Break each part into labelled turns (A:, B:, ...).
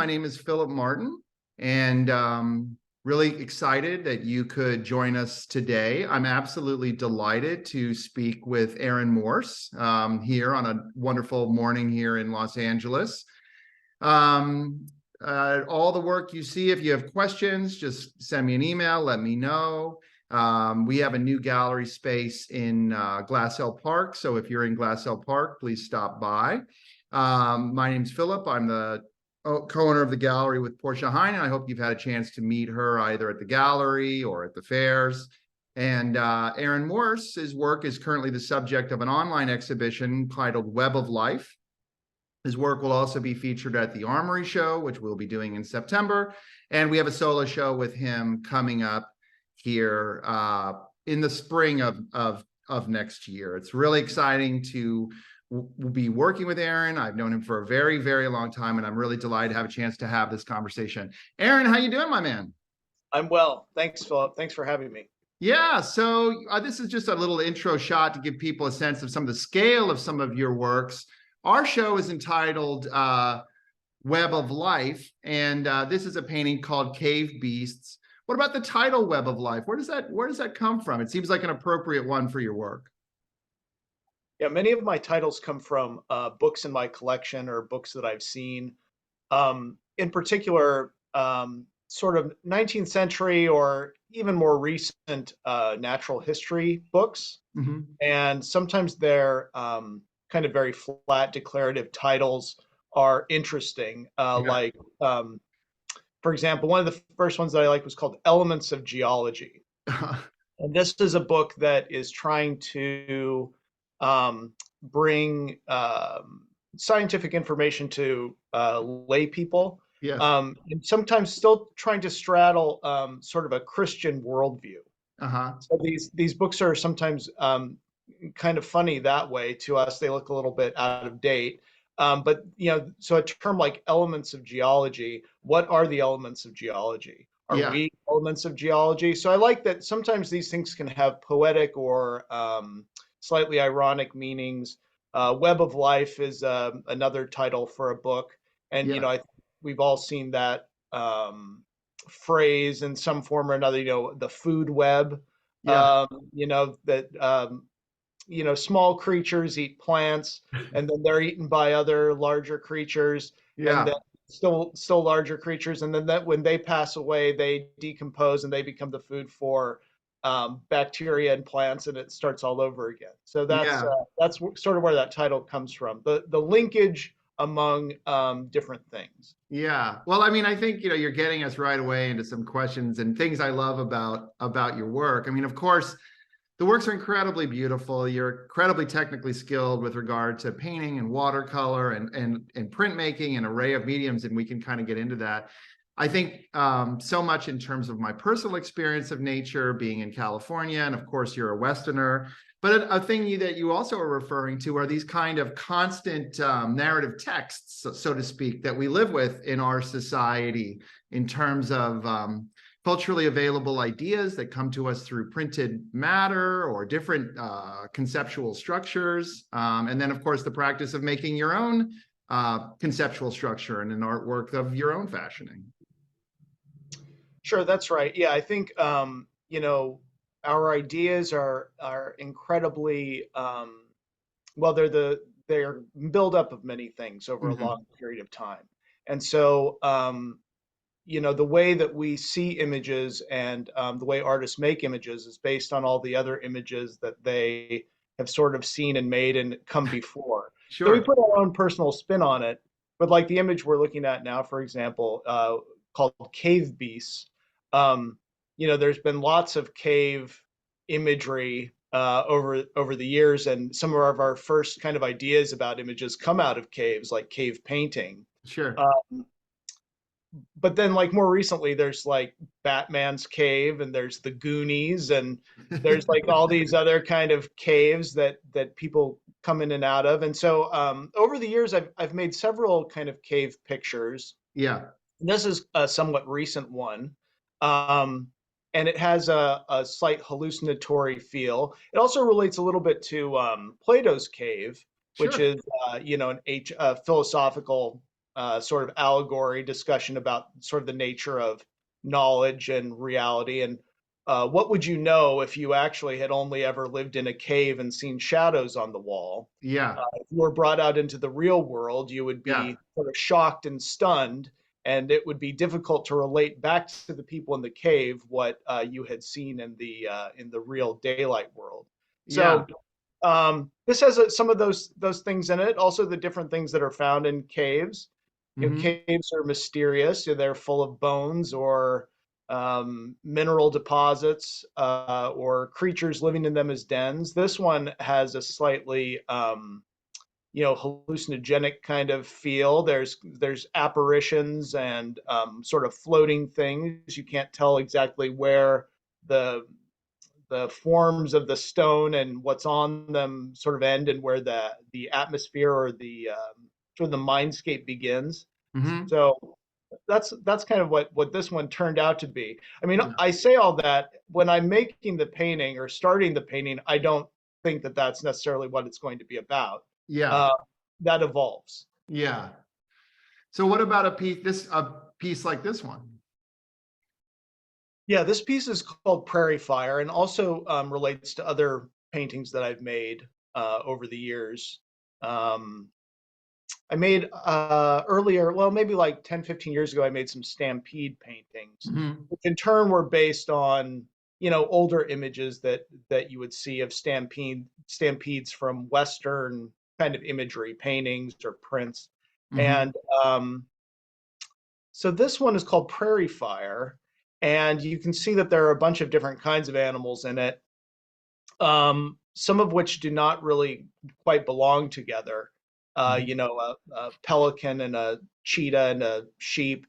A: My name is Philip Martin, and really excited that you could join us today. I'm absolutely delighted to speak with Aaron Morse here on a wonderful morning here in Los Angeles. All the work you see, if you have questions, just send me an email, let me know. We have a new gallery space in Glass Hill Park, so if you're in Glass Hill Park, please stop by. My name's Philip. I'm the co-owner of the gallery with Portia Hine, and I hope you've had a chance to meet her either at the gallery or at the fairs. And Aaron Morse's work is currently the subject of an online exhibition titled Web of Life. His work will also be featured at the Armory Show, which we'll be doing in September. And we have a solo show with him coming up here in the spring of next year. It's really exciting to be working with Aaron. I've known him for a very, very long time, and I'm really delighted to have a chance to have this conversation. Aaron, how you doing, my man?
B: I'm well. Thanks, Philip. Thanks for having me.
A: Yeah, so this is just a little intro shot to give people a sense of some of the scale of some of your works. Our show is entitled Web of Life, and this is a painting called Cave Beasts. What about the title Web of Life? Where does that come from? It seems like an appropriate one for your work.
B: Yeah, many of my titles come from books in my collection or books that I've seen. In particular, sort of 19th century or even more recent natural history books. Mm-hmm. And sometimes they're kind of very flat declarative titles are interesting. Like, for example, one of the first ones that I like was called Elements of Geology. And this is a book that is trying to bring scientific information to lay people, yes. And sometimes still trying to straddle sort of a Christian worldview. So these books are sometimes kind of funny that way to us. They look a little bit out of date. But, so a term like elements of geology, what are the elements of geology? Are we elements of geology? So I like that sometimes these things can have poetic or slightly ironic meanings. Web of Life is another title for a book. And, we've all seen that phrase in some form or another, the food web, small creatures eat plants and then they're eaten by other larger creatures. And then still larger creatures. And then when they pass away, they decompose and they become the food for bacteria and plants, and it starts all over again. So that's sort of where that title comes from. The linkage among different things.
A: Yeah. Well, I mean, I think, you're getting us right away into some questions and things I love about your work. I mean, of course, the works are incredibly beautiful. You're incredibly technically skilled with regard to painting and watercolor and printmaking, an array of mediums, and we can kind of get into that. I think so much in terms of my personal experience of nature, being in California, and of course you're a Westerner, but a thing that you also are referring to are these kind of constant narrative texts, so to speak, that we live with in our society in terms of culturally available ideas that come to us through printed matter or different conceptual structures. And then, of course, the practice of making your own conceptual structure and an artwork of your own fashioning.
B: Sure, that's right. Yeah, I think, our ideas are incredibly, they're build-up of many things over a long period of time. And so, the way that we see images and the way artists make images is based on all the other images that they have sort of seen and made and come before. Sure. So we put our own personal spin on it. But like the image we're looking at now, for example, called Cave Beasts, there's been lots of cave imagery over the years, and some of our first kind of ideas about images come out of caves, like cave painting.
A: Sure.
B: But then, like, more recently, there's like Batman's cave, and there's the Goonies, and there's like all these other kind of caves that people come in and out of. And so over the years, I've made several kind of cave pictures.
A: Yeah.
B: And this is a somewhat recent one. And it has a slight hallucinatory feel. It also relates a little bit to Plato's cave, which is, a philosophical sort of allegory discussion about sort of the nature of knowledge and reality. And what would you know if you actually had only ever lived in a cave and seen shadows on the wall?
A: Yeah.
B: If you were brought out into the real world, you would be sort of shocked and stunned, and it would be difficult to relate back to the people in the cave what you had seen in the real daylight world.
A: Yeah.
B: So this has some of those things in it. Also, the different things that are found in caves. You know, caves are mysterious. They're full of bones or mineral deposits or creatures living in them as dens. This one has a slightly hallucinogenic kind of feel. There's apparitions and sort of floating things. You can't tell exactly where the the forms of the stone and what's on them sort of end, and where the atmosphere or the sort of the mindscape begins. So that's kind of what this one turned out to be. I mean, I say all that when I'm making the painting or starting the painting, I don't think that that's necessarily what it's going to be about.
A: Yeah.
B: That evolves.
A: Yeah. So what about a piece like this one?
B: Yeah, this piece is called Prairie Fire, and also relates to other paintings that I've made over the years. I made earlier, well, maybe like 10, 15 years ago, I made some stampede paintings, which in turn were based on, older images that you would see of stampedes from Western kind of imagery, paintings or prints. And so this one is called Prairie Fire, and you can see that there are a bunch of different kinds of animals in it, some of which do not really quite belong together. A pelican and a cheetah and a sheep.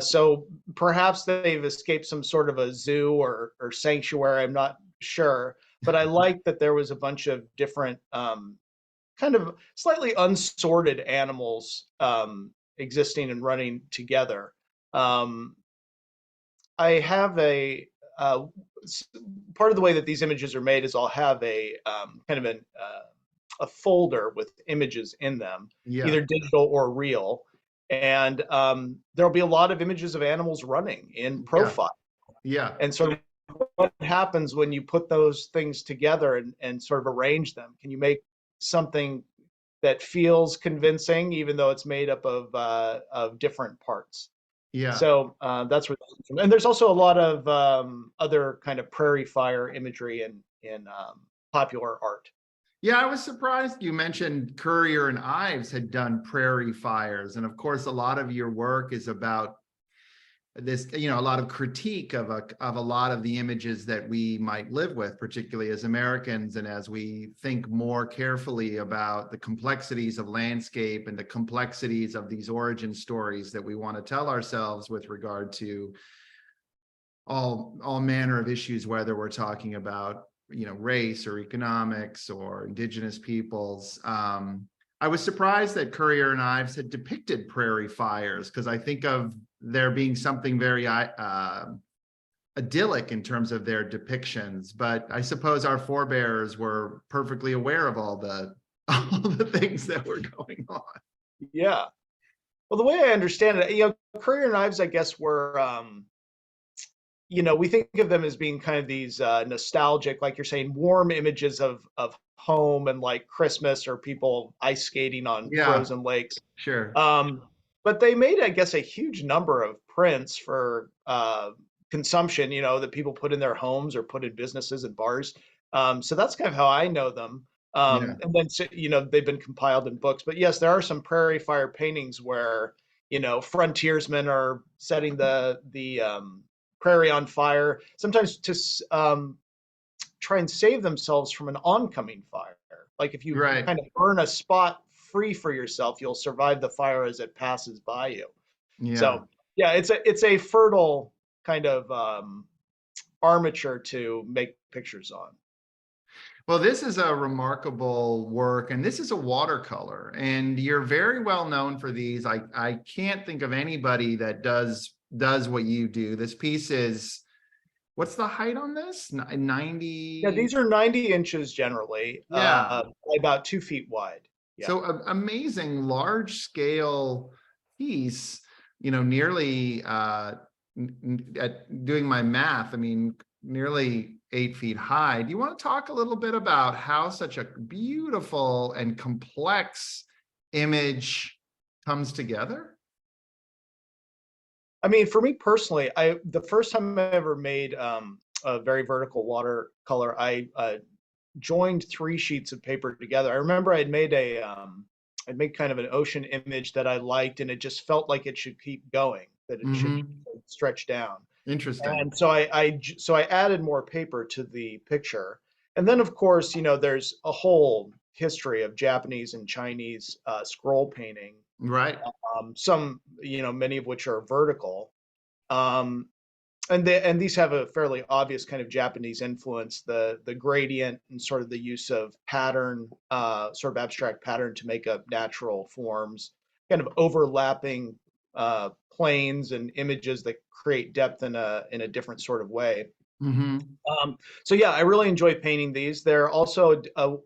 B: So perhaps they've escaped some sort of a zoo or sanctuary. I'm not sure, but I like that there was a bunch of different kind of slightly unsorted animals existing and running together. I have part of the way that these images are made is I'll have a kind of a folder with images in them, either digital or real, and there'll be a lot of images of animals running in profile. And sort of what happens when you put those things together and sort of arrange them? Can you make something that feels convincing, even though it's made up of different parts? So that's where, and there's also a lot of other kind of prairie fire imagery in popular art.
A: Yeah, I was surprised you mentioned Currier and Ives had done prairie fires, and of course, a lot of your work is about this, a lot of critique of a lot of the images that we might live with, particularly as Americans, and as we think more carefully about the complexities of landscape and the complexities of these origin stories that we want to tell ourselves with regard to all manner of issues, whether we're talking about race or economics or indigenous peoples. I was surprised that Currier and Ives had depicted prairie fires, because I think of there being something very idyllic in terms of their depictions, but I suppose our forebears were perfectly aware of all the things that were going on.
B: Yeah. Well, the way I understand it, Currier and Ives, I guess, were we think of them as being kind of these nostalgic, like you're saying, warm images of home and like Christmas or people ice skating on frozen lakes.
A: Sure.
B: But they made, I guess, a huge number of prints for consumption, that people put in their homes or put in businesses and bars. So that's kind of how I know them. And then, they've been compiled in books. But yes, there are some prairie fire paintings where, frontiersmen are setting the prairie on fire, sometimes to try and save themselves from an oncoming fire. Like if you kind of burn a spot free for yourself, you'll survive the fire as it passes by you. So yeah, it's a fertile kind of armature to make pictures on.
A: Well, this is a remarkable work, and this is a watercolor, and you're very well known for these. I can't think of anybody that does what you do. This piece is, what's the height on this? 90?
B: Yeah, these are 90 inches generally, about 2 feet wide.
A: Yeah. So amazing large scale piece, nearly doing my math, I mean, nearly 8 feet high. Do you want to talk a little bit about how such a beautiful and complex image comes together?
B: I mean, for me personally, the first time I ever made a very vertical watercolor, I joined 3 sheets of paper together. I remember I'd made kind of an ocean image that I liked, and it just felt like it should keep going, that it should stretch down.
A: Interesting.
B: And so I added more paper to the picture. And then of course, there's a whole history of Japanese and Chinese scroll painting.
A: Right.
B: Some, many of which are vertical. Um, and these have a fairly obvious kind of Japanese influence, the gradient and sort of the use of pattern, sort of abstract pattern to make up natural forms, kind of overlapping planes and images that create depth in a different sort of way. So yeah, I really enjoy painting these. They're also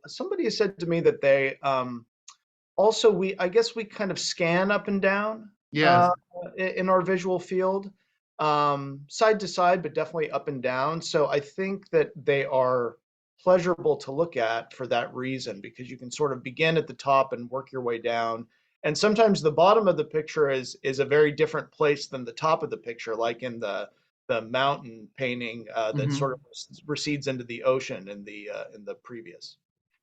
B: somebody has said to me that they also I guess we kind of scan up and down
A: Yes.
B: in our visual field, side to side, but definitely up and down. So I think that they are pleasurable to look at for that reason, because you can sort of begin at the top and work your way down. And sometimes the bottom of the picture is a very different place than the top of the picture, like in the mountain painting that sort of recedes into the ocean in the previous.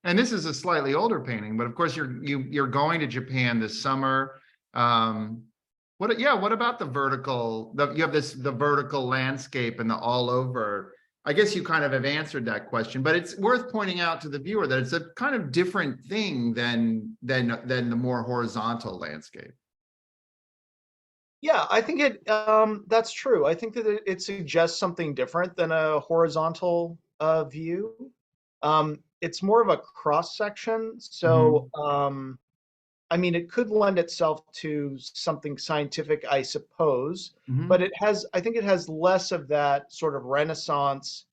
A: And this is a slightly older painting, but of course you're going to Japan this summer. What about the vertical? You have the vertical landscape and the all over. I guess you kind of have answered that question, but it's worth pointing out to the viewer that it's a kind of different thing than the more horizontal landscape.
B: Yeah, I think that's true. I think that it suggests something different than a horizontal view. It's more of a cross section, so I mean, it could lend itself to something scientific, I suppose, but I think it has less of that sort of Renaissance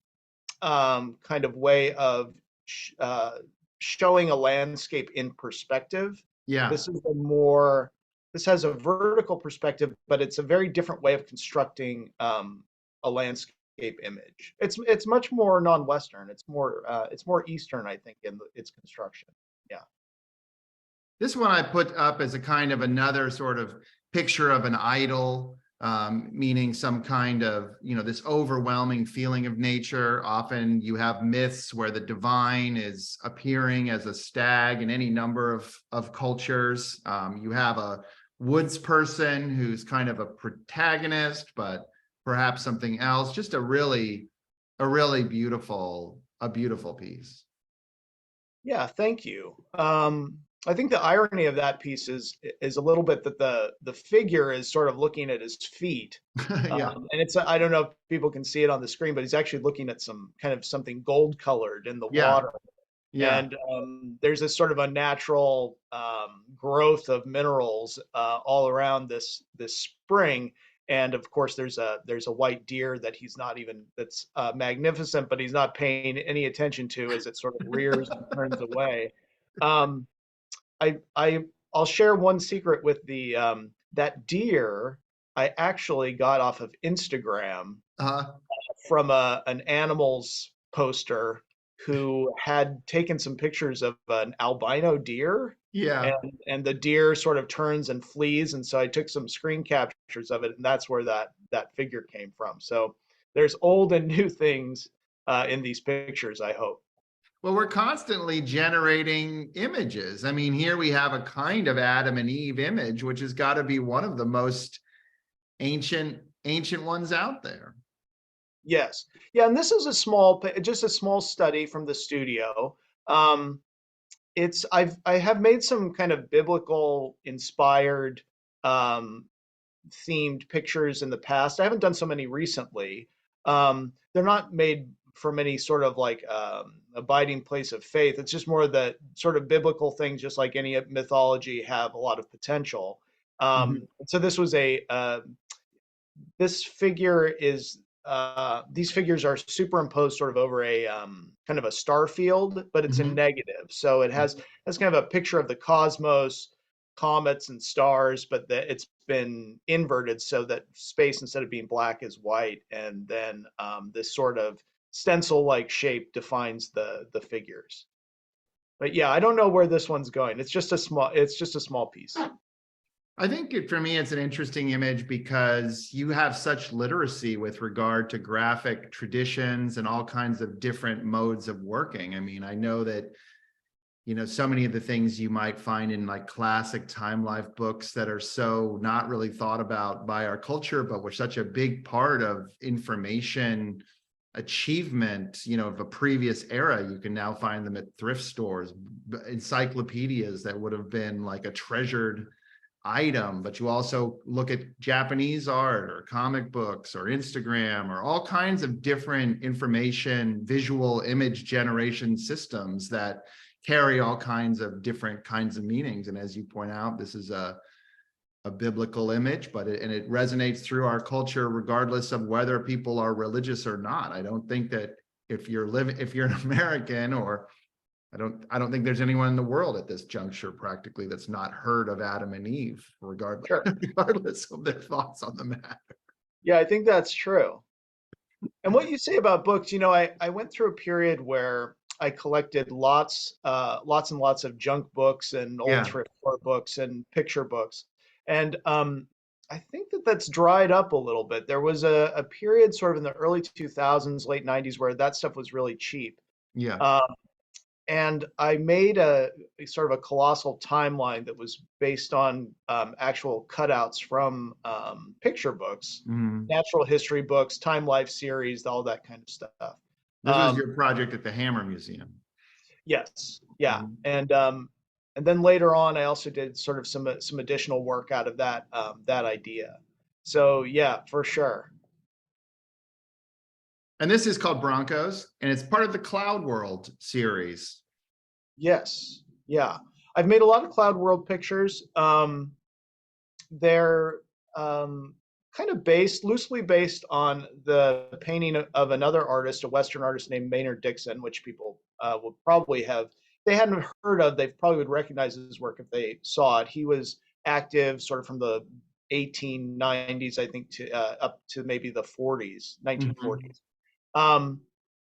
B: kind of way of showing a landscape in perspective.
A: Yeah.
B: This has a vertical perspective, but it's a very different way of constructing a landscape image. It's much more non-Western. It's more Eastern, I think, in its construction. Yeah.
A: This one I put up as a kind of another sort of picture of an idol, meaning some kind of, this overwhelming feeling of nature. Often you have myths where the divine is appearing as a stag in any number of cultures. You have a woods person who's kind of a protagonist, but perhaps something else. Just a really beautiful piece.
B: Yeah, thank you. I think the irony of that piece is a little bit that the figure is sort of looking at his feet.
A: Yeah.
B: And I don't know if people can see it on the screen, but he's actually looking at some kind of something gold colored in the water.
A: Yeah.
B: And there's this sort of unnatural growth of minerals all around this spring. And of course, there's a white deer that that's magnificent, but he's not paying any attention to as it sort of rears and turns away. Um, I'll share one secret with the that deer I actually got off of Instagram from an animals poster who had taken some pictures of an albino deer.
A: Yeah.
B: And the deer sort of turns and flees, and so I took some screen captures of it, and that's where that figure came from. So there's old and new things in these pictures, I hope.
A: Well, we're constantly generating images. I mean, here we have a kind of Adam and Eve image, which has got to be one of the most ancient ones out there.
B: Yes. Yeah, and this is just a small study from the studio. I have made some kind of biblical inspired themed pictures in the past. I haven't done so many recently. They're not made from any sort of like abiding place of faith. It's just more the sort of biblical things, just like any mythology, have a lot of potential. So this was this figure is these figures are superimposed sort of over a kind of a star field, but it's in negative. So it has kind of a picture of the cosmos, comets and stars, but that it's been inverted so that space, instead of being black, is white, and then this sort of stencil-like shape defines the figures. But yeah, I don't know where this one's going. It's just a small piece.
A: I think for me, it's an interesting image because you have such literacy with regard to graphic traditions and all kinds of different modes of working. I mean, I know that, you know, so many of the things you might find in like classic time life books that are so not really thought about by our culture, but were such a big part of information achievement, you know, of a previous era. You can now find them at thrift stores, encyclopedias that would have been like a treasured item. But you also look at Japanese art or comic books or Instagram or all kinds of different information, visual image generation systems that carry all kinds of different kinds of meanings. And as you point out, this is a biblical image, but it resonates through our culture, regardless of whether people are religious or not. I don't think that if you're an American, or I don't think there's anyone in the world at this juncture practically that's not heard of Adam and Eve, regardless,
B: Sure.
A: regardless of their thoughts on the matter.
B: Yeah, I think that's true. And what you say about books, you know, I went through a period where I collected lots and lots of junk books and old thrift store books and picture books. And I think that's dried up a little bit. There was a period sort of in the early 2000s, late 90s, where that stuff was really cheap.
A: Yeah.
B: And I made a sort of a colossal timeline that was based on actual cutouts from picture books, natural history books, time life series, all that kind of stuff.
A: This was your project at the Hammer Museum.
B: Yes. Yeah. And then later on, I also did sort of some additional work out of that idea. So yeah, for sure.
A: And this is called Broncos, and it's part of the Cloud World series.
B: Yes. Yeah. I've made a lot of Cloud World pictures. They're kind of loosely based on the painting of another artist, a Western artist named Maynard Dixon, which people will probably have, they hadn't heard of, they probably would recognize his work if they saw it. He was active sort of from the 1890s, I think, to up to maybe the 40s, 1940s.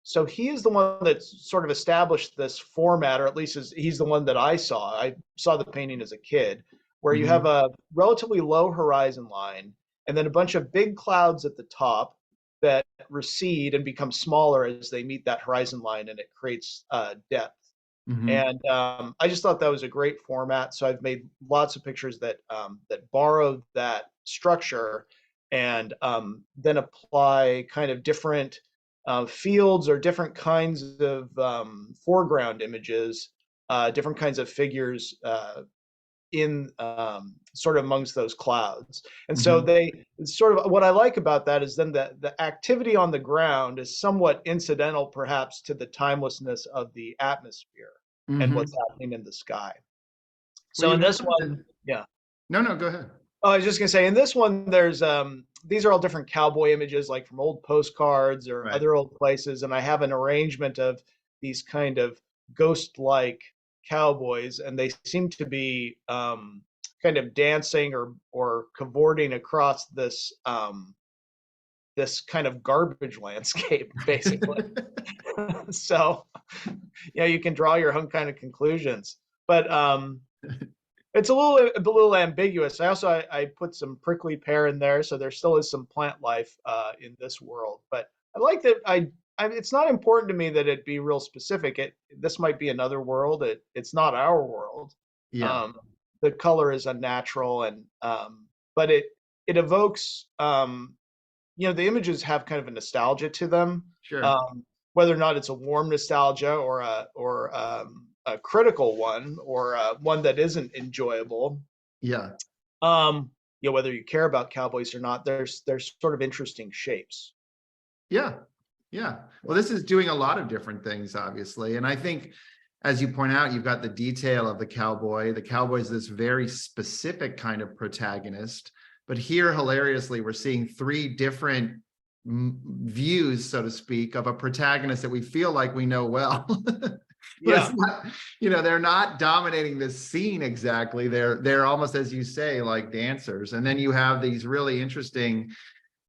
B: So he is the one that sort of established this format, or at least he's the one that I saw. I saw the painting as a kid, where you have a relatively low horizon line and then a bunch of big clouds at the top that recede and become smaller as they meet that horizon line, and it creates depth. And I just thought that was a great format. So I've made lots of pictures that borrow that structure and then apply kind of different fields or different kinds of foreground images, different kinds of figures in sort of amongst those clouds. And so sort of what I like about that is then the activity on the ground is somewhat incidental perhaps to the timelessness of the atmosphere and what's happening in the sky. So in this one,
A: No, go ahead.
B: Oh, I was just gonna say, in this one, there's these are all different cowboy images, like from old postcards or other old places, and I have an arrangement of these kind of ghost-like cowboys, and they seem to be kind of dancing or cavorting across this this kind of garbage landscape, basically. So, yeah, you can draw your own kind of conclusions, but it's a little ambiguous. I put some prickly pear in there, so there still is some plant life in this world. But I like that. It's not important to me that it be real specific. This might be another world. It's not our world.
A: Yeah.
B: The color is unnatural, and but it evokes. You know, the images have kind of a nostalgia to them.
A: Sure.
B: Whether or not it's a warm nostalgia or a critical one, or one that isn't enjoyable.
A: Yeah.
B: You know, whether you care about cowboys or not, there's sort of interesting shapes.
A: Yeah. Well, this is doing a lot of different things, obviously. And I think, as you point out, you've got the detail of the cowboy. The cowboy is this very specific kind of protagonist. But here, hilariously, we're seeing three different views, so to speak, of a protagonist that we feel like we know well. But
B: Yeah.
A: it's not, they're not dominating the scene exactly. They're almost, as you say, like dancers. And then you have these really interesting,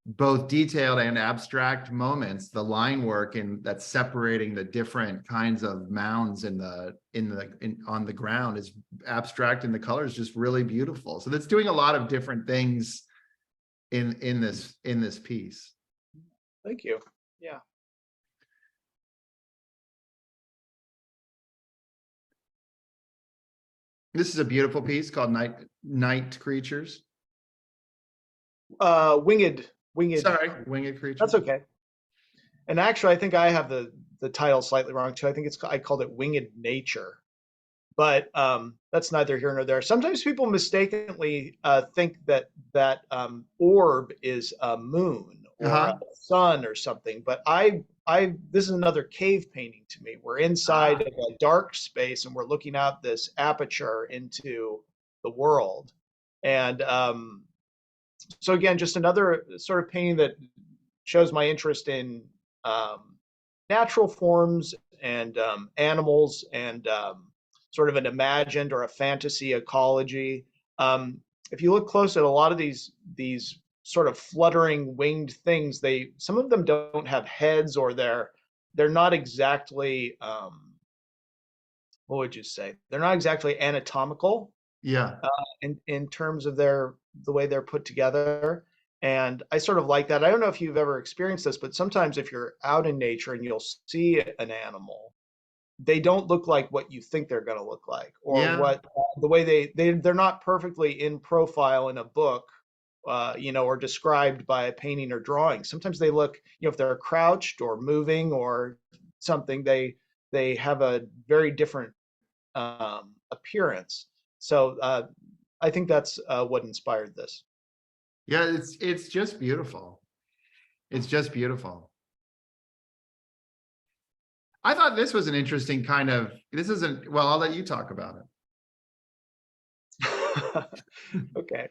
A: both detailed and abstract moments, the line work and that's separating the different kinds of mounds on the ground is abstract, and the color is just really beautiful. So that's doing a lot of different things in this piece.
B: Thank you. Yeah.
A: This is a beautiful piece called Night Creatures.
B: Winged.
A: Sorry, Winged Creatures.
B: That's okay. And actually, I think I have the title slightly wrong too. I think I called it Winged Nature, but that's neither here nor there. Sometimes people mistakenly think that orb is a moon or a sun or something. But this is another cave painting to me. We're inside of a dark space and we're looking out this aperture into the world. And so again, just another sort of painting that shows my interest in natural forms and animals and sort of an imagined or a fantasy ecology. If you look close at a lot of these sort of fluttering winged things, some of them don't have heads, or they're not exactly what would you say? They're not exactly anatomical.
A: Yeah.
B: In terms of the way they're put together. And I sort of like that. I don't know if you've ever experienced this, but sometimes if you're out in nature and you'll see an animal, they don't look like what you think they're going to look like, or what the way they're not perfectly in profile in a book, or described by a painting or drawing. Sometimes they look, if they're crouched or moving or something, they have a very different appearance. So I think that's what inspired this.
A: Yeah, it's just beautiful. It's just beautiful. I thought this was an interesting kind of, well, I'll let you talk about
B: it. Okay.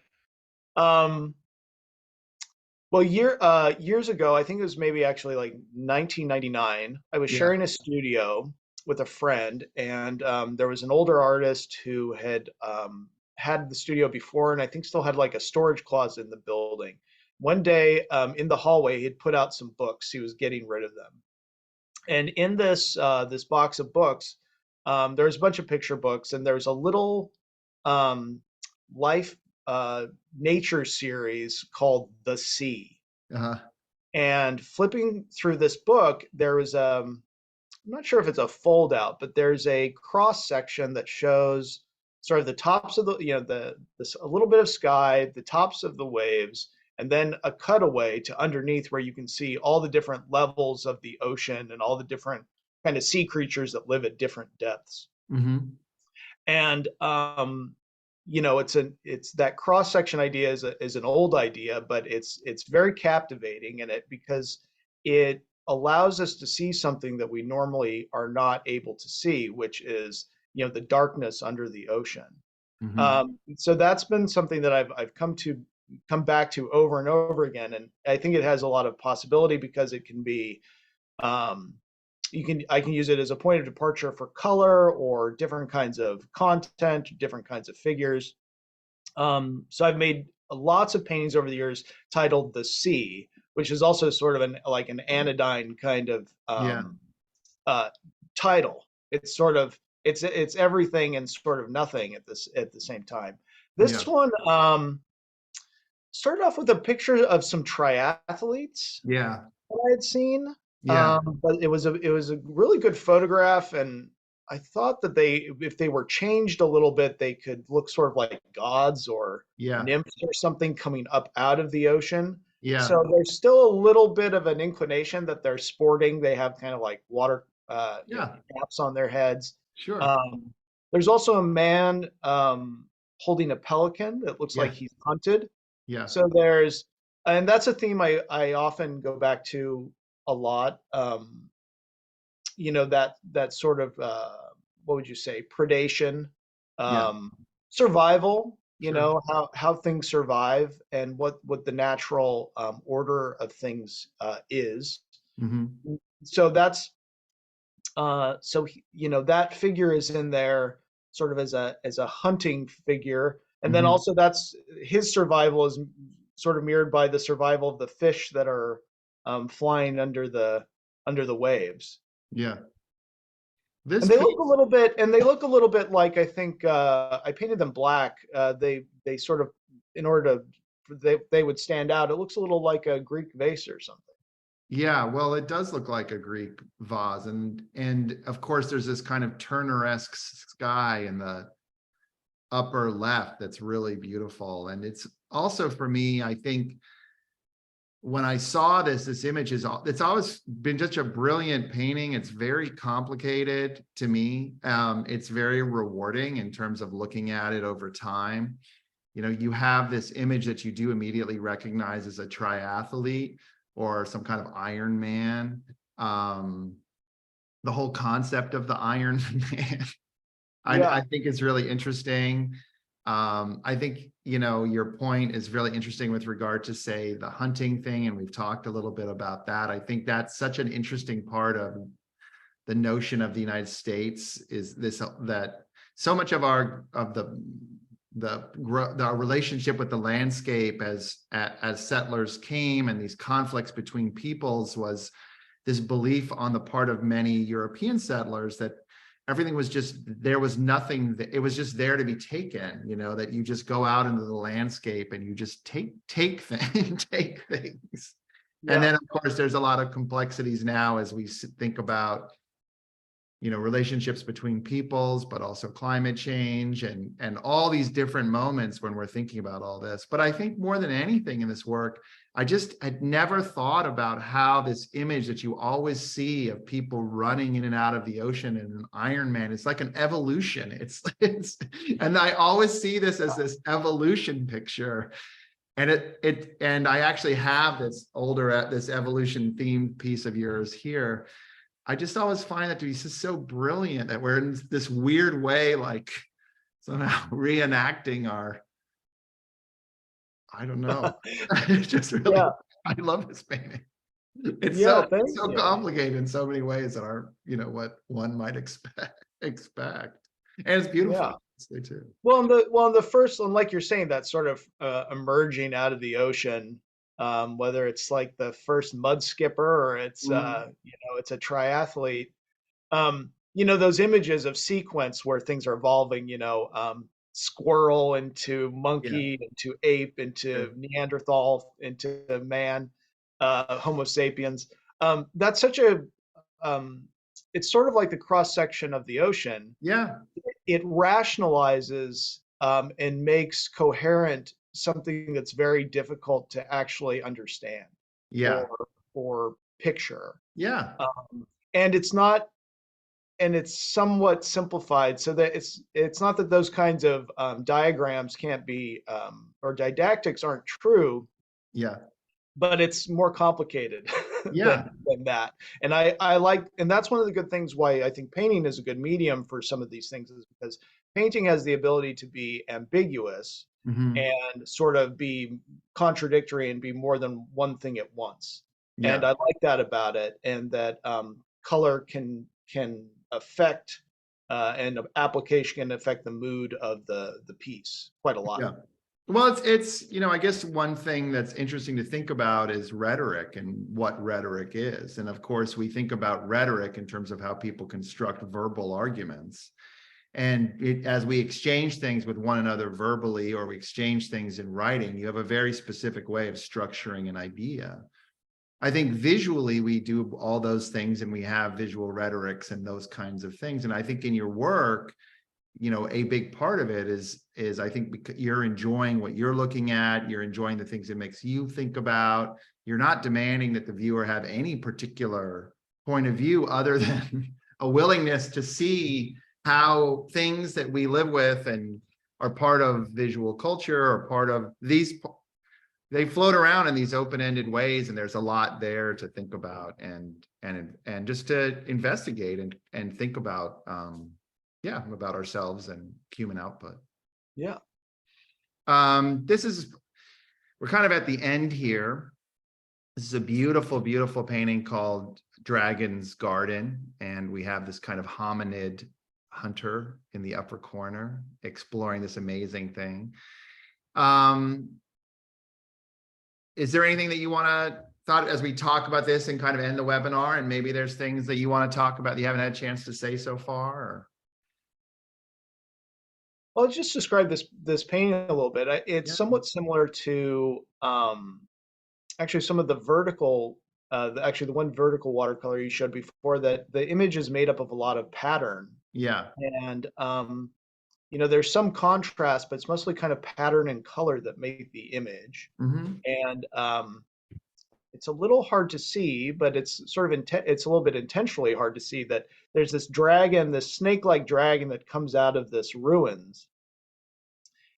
B: Well, years ago, I think it was maybe actually like 1999, I was sharing a studio with a friend, and there was an older artist who had had the studio before, and I think still had like a storage closet in the building. One day in the hallway, he'd put out some books. He was getting rid of them. And in this box of books, there's a bunch of picture books, and there's a little life nature series called The Sea. And flipping through this book, there was I'm not sure if it's a fold out, but there's a cross section that shows sort of the tops of a little bit of sky, the tops of the waves, and then a cutaway to underneath where you can see all the different levels of the ocean and all the different kind of sea creatures that live at different depths. And it's that cross section idea is an old idea, but it's very captivating in it because it allows us to see something that we normally are not able to see, which is the darkness under the ocean. So that's been something that I've come back to over and over again, and I think it has a lot of possibility because it can be I can use it as a point of departure for color or different kinds of content, different kinds of figures. So I've made lots of paintings over the years titled The Sea, which is also sort of an anodyne kind of title. It's sort of it's everything and sort of nothing at the same time. This one started off with a picture of some triathletes that I had seen. But it was a really good photograph, and I thought that if they were changed a little bit, they could look sort of like gods or nymphs or something coming up out of the ocean. So there's still a little bit of an inclination that they're sporting. They have kind of like water caps on their heads. There's also a man holding a pelican that looks like he's hunted. So and that's a theme I often go back to a lot. That sort of what would you say, predation, survival, how things survive and what the natural order of things is. So that's So that figure is in there sort of as a hunting figure, and then also that's his survival is sort of mirrored by the survival of the fish that are flying under the waves.
A: Yeah.
B: And they look a little bit, like, I think I painted them black. They sort of, in order to they would stand out. It looks a little like a Greek vase or something.
A: Yeah, well, it does look like a Greek vase, and of course there's this kind of Turner-esque sky in the upper left that's really beautiful. And it's also, for me, I think when I saw this image it's always been such a brilliant painting. It's very complicated to me. It's very rewarding in terms of looking at it over time. You have this image that you do immediately recognize as a triathlete or some kind of Iron Man. The whole concept of the Iron Man, I think is really interesting. I think, your point is really interesting with regard to, say, the hunting thing, and we've talked a little bit about that. I think that's such an interesting part of the notion of the United States, is this, that so much of the relationship with the landscape as settlers came, and these conflicts between peoples, was this belief on the part of many European settlers that everything was just, there was nothing, it was just there to be taken, that you just go out into the landscape and you just take things, take things. Yeah. And then of course there's a lot of complexities now as we think about, relationships between peoples, but also climate change and all these different moments when we're thinking about all this. But I think more than anything in this work, I just had never thought about how this image that you always see of people running in and out of the ocean in an Iron Man, it's like an evolution. It's and I always see this as this evolution picture. And and I actually have this evolution themed piece of yours here. I just always find that to be just so brilliant that we're in this weird way, like somehow reenacting I don't know. It's just really, I love this painting. It's so complicated in so many ways that are, what one might expect. And it's beautiful too.
B: Well, in the first one, like you're saying, that sort of emerging out of the ocean, whether it's like the first mud skipper or it's it's a triathlete. Those images of sequence where things are evolving, squirrel into monkey, into ape, into Neanderthal, into man, Homo sapiens. That's such a it's sort of like the cross section of the ocean.
A: Yeah.
B: It rationalizes and makes coherent something that's very difficult to actually understand. Or picture.
A: Yeah.
B: And it's not, and it's somewhat simplified, so that it's not that those kinds of diagrams can't be or didactics aren't true.
A: Yeah.
B: But it's more complicated than that. And I like, and that's one of the good things why I think painting is a good medium for some of these things, is because painting has the ability to be ambiguous and sort of be contradictory and be more than one thing at once. Yeah. And I like that about it, and that color can affect and application can affect the mood of the piece quite a lot.
A: Yeah. Well, it's I guess one thing that's interesting to think about is rhetoric and what rhetoric is. And of course, we think about rhetoric in terms of how people construct verbal arguments. And as we exchange things with one another verbally, or we exchange things in writing, you have a very specific way of structuring an idea. I think visually we do all those things, and we have visual rhetorics and those kinds of things. And I think in your work, a big part of it is I think because you're enjoying what you're looking at, you're enjoying the things it makes you think about. You're not demanding that the viewer have any particular point of view other than a willingness to see how things that we live with and are part of visual culture, or part of these, they float around in these open-ended ways, and there's a lot there to think about and just to investigate and think about about ourselves and human output.
B: Yeah.
A: We're kind of at the end here. This is a beautiful, beautiful painting called Dragon's Garden. And we have this kind of hominid hunter in the upper corner exploring this amazing thing. Is there anything that you want to thought as we talk about this and kind of end the webinar, and maybe there's things that you want to talk about that you haven't had a chance to say so far? Or?
B: Well, I'll just describe this painting a little bit. It's somewhat similar to actually some of the vertical, actually the one vertical watercolor you showed before, that the image is made up of a lot of pattern.
A: Yeah.
B: And you know, there's some contrast, but it's mostly kind of pattern and color that make the image. And it's a little hard to see, but it's sort of it's a little bit intentionally hard to see that there's this dragon, this snake-like dragon that comes out of this ruins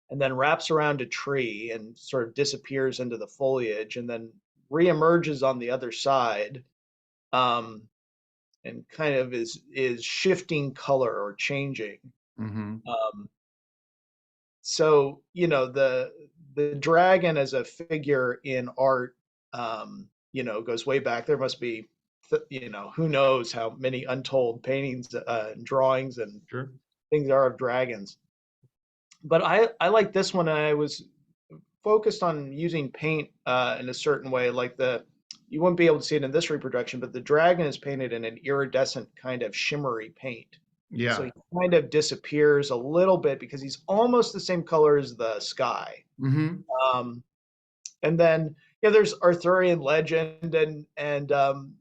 B: and then wraps around a tree and sort of disappears into the foliage and then reemerges on the other side, and kind of is shifting color or changing. So, you know, the dragon as a figure in art, you know, goes way back. There must be, you know, who knows how many untold paintings, and drawings and things there are of dragons. But I like this one. I was focused on using paint in a certain way, like you wouldn't be able to see it in this reproduction, but the dragon is painted in an iridescent kind of shimmery paint.
A: Yeah.
B: So he kind of disappears a little bit because he's almost the same color as the sky. And then, you know, there's Arthurian legend and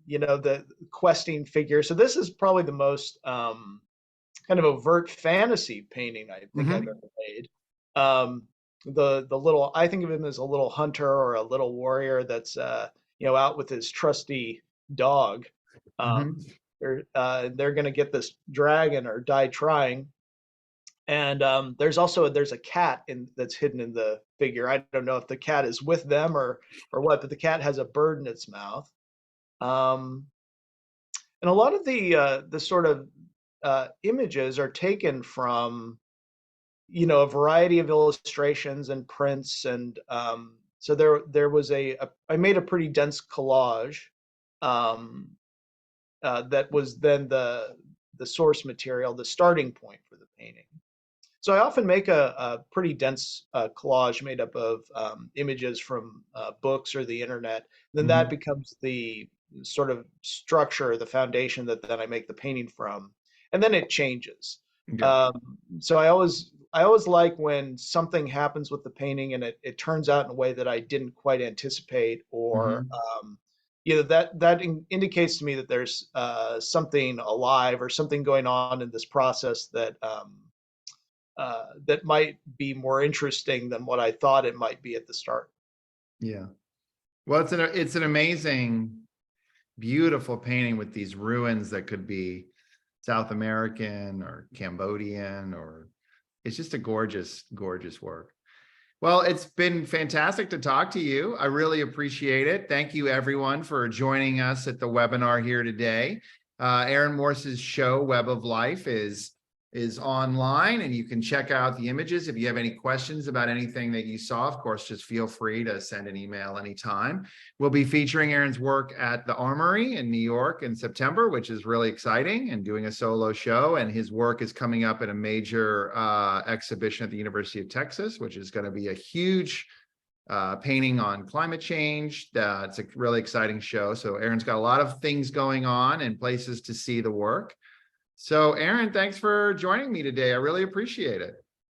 B: you know, the questing figure. So this is probably the most kind of overt fantasy painting I think I've ever made. The little, I think of him as a little hunter or a little warrior that's you know, out with his trusty dog. They're going to get this dragon or die trying. And there's a cat that's hidden in the figure. I don't know if the cat is with them or what, but the cat has a bird in its mouth. And a lot of the sort of images are taken from, you know, a variety of illustrations and prints, and so there was I made a pretty dense collage that was then the source material, the starting point for the painting. So I often make a pretty dense collage made up of images from books or the internet. Then that becomes the sort of structure, the foundation that then I make the painting from, and then it changes. So I always like when something happens with the painting and it turns out in a way that I didn't quite anticipate, or you know, that indicates to me that there's something alive or something going on in this process that that might be more interesting than what I thought it might be at the start.
A: Yeah. Well, it's an amazing, beautiful painting with these ruins that could be South American or Cambodian, or it's just a gorgeous, gorgeous work. Well, it's been fantastic to talk to you. I really appreciate it. Thank you, everyone, for joining us at the webinar here today. Aaron Morse's show, Web of Life, is online, and you can check out the images. If you have any questions about anything that you saw, of course, just feel free to send an email anytime. We'll be featuring Aaron's work at the Armory in New York in September, which is really exciting, and doing a solo show. And his work is coming up at a major exhibition at the University of Texas, which is going to be a huge painting on climate change. It's a really exciting show. So Aaron's got a lot of things going on and places to see the work. So Aaron, thanks for joining me today. I really appreciate it.